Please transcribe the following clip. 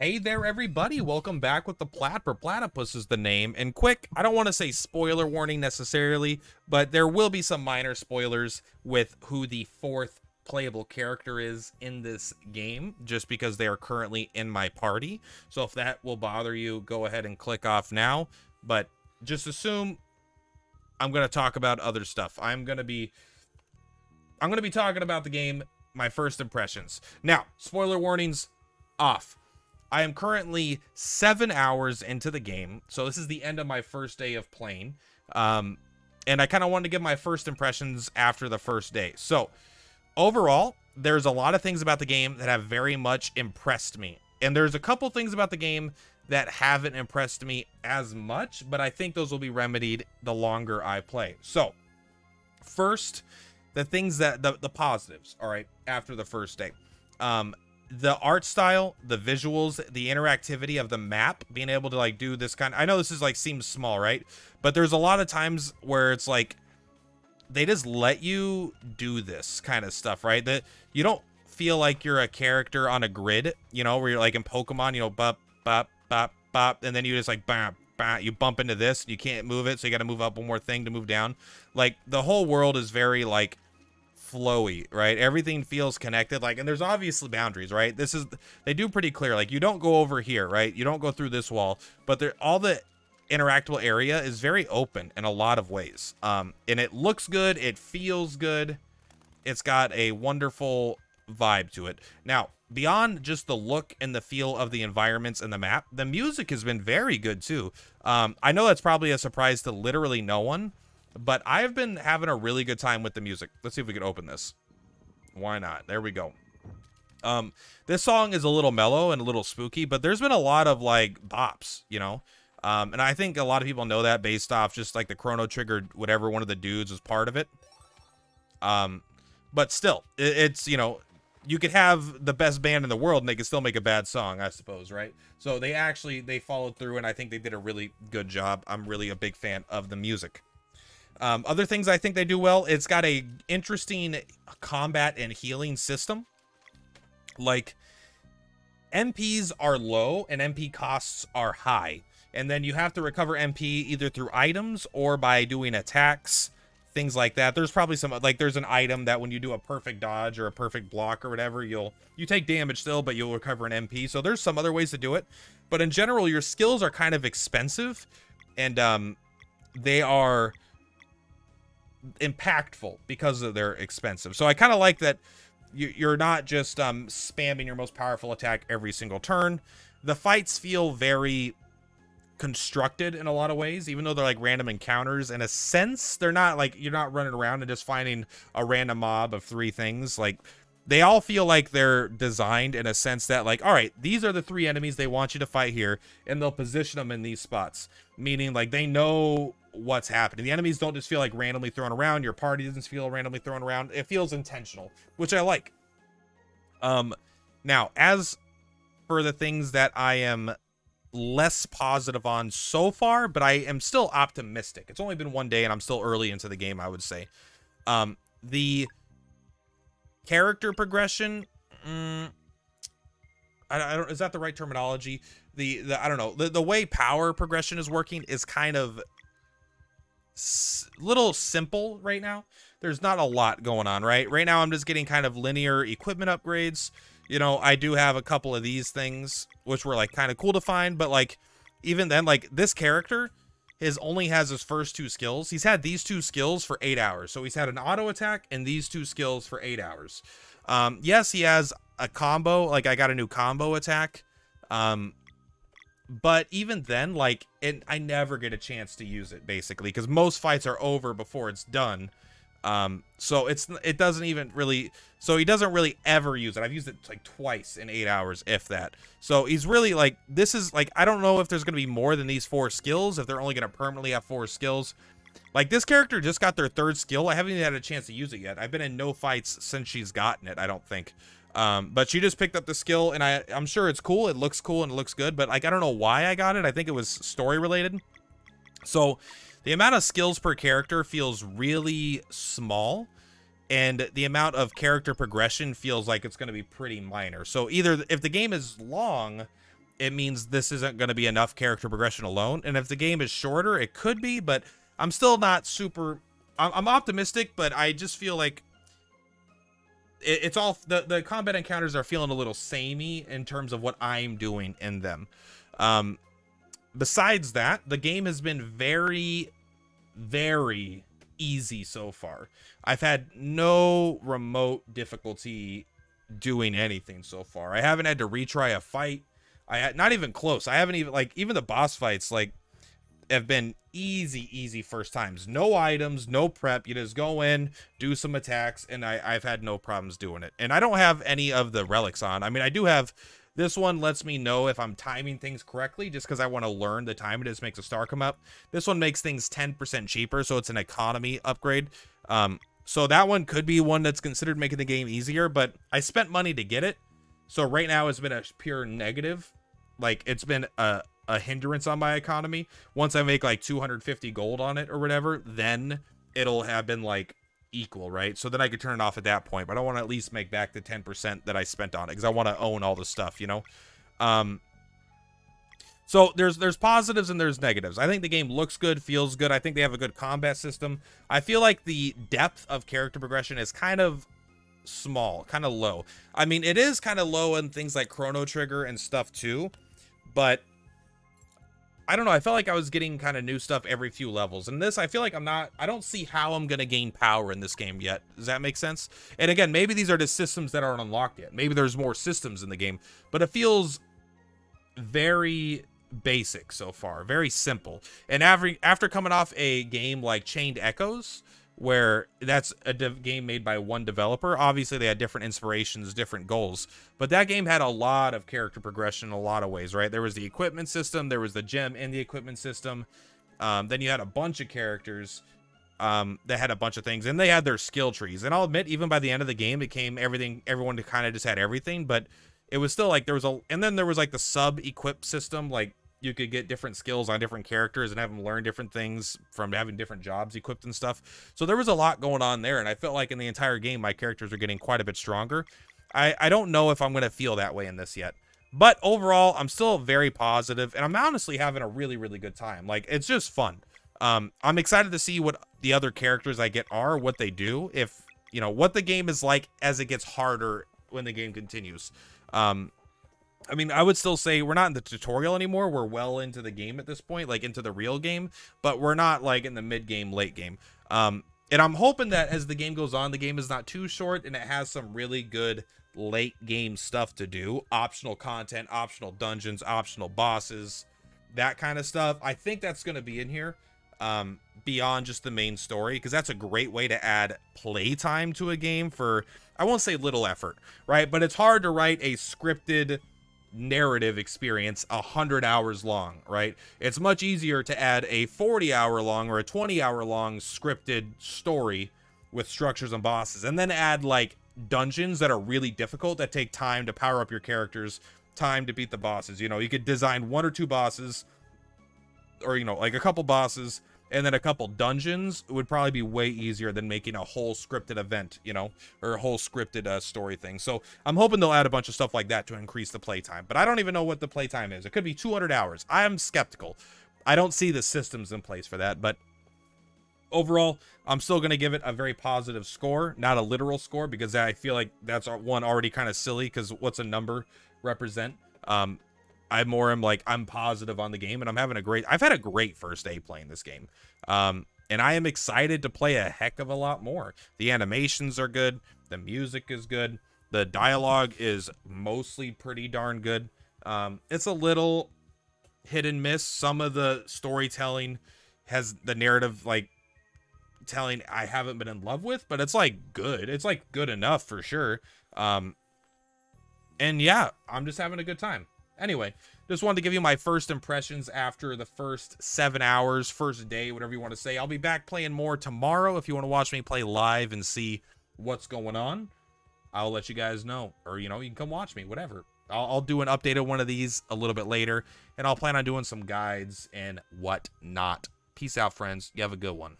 Hey there, everybody. Welcome back with the Purplatypus is the name. And quick, I don't want to say spoiler warning necessarily, but there will be some minor spoilers with who the fourth playable character is in this game, just because they are currently in my party. So if that will bother you, go ahead and click off now. But just assume I'm going to talk about other stuff. I'm going to be talking about the game, my first impressions. Now, spoiler warnings off. I am currently 7 hours into the game, so this is the end of my first day of playing. And I kind of wanted to give my first impressions after the first day. So, overall, there's a lot of things about the game that have very much impressed me. And there's a couple things about the game that haven't impressed me as much, but I think those will be remedied the longer I play. So, first, the things that, the positives, all right, after the first day. The art style, the visuals, the interactivity of the map, being able to like do this kind of, I know this is like seems small, right? But there's a lot of times where it's like they just let you do this kind of stuff, right? That you don't feel like you're a character on a grid, you know, where you're like in Pokemon, you know, bop, bop, bop, bop, and then you just like bam, bam, you bump into this and you can't move it, so you got to move up one more thing to move down. Like the whole world is very like flowy, right? Everything feels connected, like, and there's obviously boundaries, right? This is, they do pretty clear, like you don't go over here, right? You don't go through this wall, but there, all the interactable area is very open in a lot of ways, and it looks good, it feels good, it's got a wonderful vibe to it. Now, beyond just the look and the feel of the environments and the map, the music has been very good too. I know that's probably a surprise to literally no one, but I've been having a really good time with the music. Let's see if we can open this. Why not? There we go. This song is a little mellow and a little spooky, but there's been a lot of like bops, you know? And I think a lot of people know that based off just like the Chrono Trigger, whatever one of the dudes was part of it. But still, it's, you know, you could have the best band in the world and they could still make a bad song, I suppose, right? So they followed through, and I think they did a really good job. I'm really a big fan of the music. Other things I think they do well, it's got a interesting combat and healing system. Like, MPs are low and MP costs are high. And then you have to recover MP either through items or by doing attacks, things like that. There's probably some, like, there's an item that when you do a perfect dodge or a perfect block or whatever, you take damage still, but you'll recover an MP. So there's some other ways to do it. But in general, your skills are kind of expensive, and they are impactful because of they're expensive. So I kind of like that you're not just spamming your most powerful attack every single turn. The fights feel very constructed in a lot of ways, even though they're like random encounters. In a sense, they're not like, you're not running around and just finding a random mob of 3 things. Like, they all feel like they're designed in a sense that, like, all right, these are the 3 enemies they want you to fight here, and they'll position them in these spots, meaning like they know what's happening. The enemies don't just feel like randomly thrown around. Your party doesn't feel randomly thrown around. It feels intentional, which I like. Now, as for the things that I am less positive on so far, but I am still optimistic. It's only been 1 day and I'm still early into the game, I would say. The character progression, I don't, is that the right terminology? I don't know. The way power progression is working is kind of little simple right now. There's not a lot going on, right? Right now I'm just getting kind of linear equipment upgrades. You know, I do have a couple of these things which were like kind of cool to find, but like even then, like this character only has his first 2 skills. He's had these 2 skills for 8 hours. So he's had an auto attack and these 2 skills for 8 hours. Yes, he has a combo, like I got a new combo attack. But even then, like, I never get a chance to use it, basically, because most fights are over before it's done. So it doesn't even really, so he doesn't really ever use it. I've used it like twice in 8 hours, if that. So he's really like, this is like, I don't know if there's going to be more than these 4 skills, if they're only going to permanently have 4 skills. Like, this character just got their 3rd skill. I haven't even had a chance to use it yet. I've been in no fights since she's gotten it, I don't think. But she just picked up the skill, and I'm sure it's cool. It looks cool and it looks good, but like, I don't know why I got it. I think it was story related. So the amount of skills per character feels really small, and the amount of character progression feels like it's going to be pretty minor. So either if the game is long, it means this isn't going to be enough character progression alone. And if the game is shorter, it could be, but I'm still not super... I'm optimistic, but I just feel like it's all... The combat encounters are feeling a little samey in terms of what I'm doing in them. Besides that, the game has been very, very easy so far. I've had no remote difficulty doing anything so far. I haven't had to retry a fight. Not even close. I haven't even, like, even the boss fights, like, have been easy first times. No items, no prep. You just go in, do some attacks, and I've had no problems doing it. And I don't have any of the relics on. I mean, I do have... This one lets me know if I'm timing things correctly, just because I want to learn the time it is makes a star come up. This one makes things 10% cheaper, so it's an economy upgrade. So that one could be one that's considered making the game easier, but I spent money to get it. So right now it's been a pure negative. Like, it's been a hindrance on my economy. Once I make like 250 gold on it or whatever, then it'll have been like equal, right? So then I could turn it off at that point, but I want to at least make back the 10% that I spent on it, because I want to own all the stuff, you know? So there's positives and there's negatives. I think the game looks good, feels good. I think they have a good combat system. I feel like the depth of character progression is kind of small, kind of low. I mean, it is kind of low in things like Chrono Trigger and stuff too, but I don't know. I felt like I was getting kind of new stuff every few levels. And this, I feel like I don't see how I'm going to gain power in this game yet. Does that make sense? And again, maybe these are the systems that aren't unlocked yet. Maybe there's more systems in the game, but it feels very basic so far, very simple. And after coming off a game like Chained Echoes, where that's a game made by one developer, obviously they had different inspirations, different goals, but that game had a lot of character progression in a lot of ways, right? There was the equipment system, there was the gem in the equipment system, then you had a bunch of characters that had a bunch of things, and they had their skill trees. And I'll admit, even by the end of the game, it came everyone kind of just had everything, but it was still like and then there was like the sub-equip system, like you could get different skills on different characters and have them learn different things from having different jobs equipped and stuff. So there was a lot going on there, and I felt like in the entire game, my characters are getting quite a bit stronger. I don't know if I'm going to feel that way in this yet, but overall, I'm still very positive, and I'm honestly having a really, really good time. Like, it's just fun. I'm excited to see what the other characters I get are, what they do, if, you know, what the game is like as it gets harder when the game continues. I mean, I would still say we're not in the tutorial anymore. We're well into the game at this point, like into the real game, but we're not like in the mid game, late game. And I'm hoping that as the game goes on, the game is not too short and it has some really good late game stuff to do. Optional content, optional dungeons, optional bosses, that kind of stuff. I think that's going to be in here beyond just the main story, because that's a great way to add playtime to a game for, I won't say little effort, right? But it's hard to write a scripted narrative experience 100 hours long, right? It's much easier to add a 40-hour long or a 20-hour long scripted story with structures and bosses, and then add like dungeons that are really difficult, that take time to power up your characters, time to beat the bosses. You know, you could design 1 or 2 bosses, or, you know, like a couple bosses and then a couple dungeons. It would probably be way easier than making a whole scripted event, you know, or a whole scripted story thing. So I'm hoping they'll add a bunch of stuff like that to increase the playtime, but I don't even know what the playtime is. It could be 200 hours. I'm skeptical. I don't see the systems in place for that, but overall, I'm still going to give it a very positive score, not a literal score, because I feel like that's one already kind of silly, because what's a number represent? I'm positive on the game, and I've had a great first day playing this game. And I am excited to play a heck of a lot more. The animations are good. The music is good. The dialogue is mostly pretty darn good. It's a little hit and miss. Some of the storytelling has the narrative, like, telling I haven't been in love with, but it's like good. It's like good enough for sure. And yeah, I'm just having a good time. Anyway, just wanted to give you my first impressions after the first 7 hours, first day, whatever you want to say. I'll be back playing more tomorrow. If you want to watch me play live and see what's going on, I'll let you guys know. Or, you know, you can come watch me, whatever. I'll do an updated one of these a little bit later, and I'll plan on doing some guides and whatnot. Peace out, friends. You have a good one.